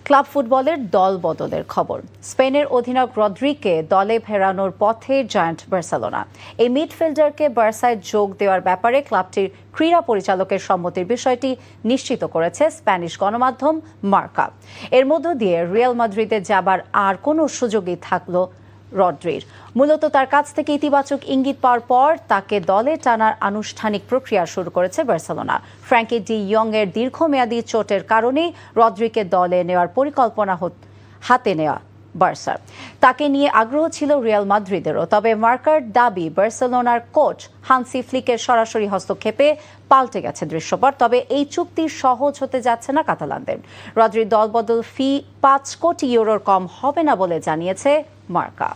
Club ফুটবলের দল বদলের খবর। স্পেনের অধিনায়ক রদ্রিকে দলে ফেরানোর পথে জায়ান্ট বার্সেলোনা। এই মিডফিল্ডারকে বার্সায় যোগ দেওয়ার ব্যাপারে ক্লাবটির ক্রীড়া পরিচালকের সম্মতির বিষয়টি নিশ্চিত করেছে স্প্যানিশ গণমাধ্যম মার্কা। এর মধ্য দিয়ে রিয়াল মাদ্রিদে যাবার আর কোনো সুযোগই থাকলো রদ্রির। মূলত তার কাছ থেকে ইতিবাচক ইঙ্গিত পাওয়ার পর তাকে দলে টানার আনুষ্ঠানিক প্রক্রিয়া শুরু করেছে বার্সেলোনা। ফ্র্যাঙ্কি ডি ইয়ং এর দীর্ঘমেয়াদী চোটের কারণেই রদ্রিকে দলে নেওয়ার পরিকল্পনা হাতে নেওয়া বার্সার। তাকে নিয়ে আগ্রহ ছিল রিয়াল মাদ্রিদেরও, তবে মার্কার দাবি বার্সেলোনার কোচ হান্সি ফ্লিকের সরাসরি হস্তক্ষেপে পাল্টে গেছে দৃশ্যপট। তবে এই চুক্তি সহজ হতে যাচ্ছে না কাতালানদের। রদ্রির দলবদল ফি 5 কোটি ইউরোর কম হবে না বলে জানিয়েছে মার্কা।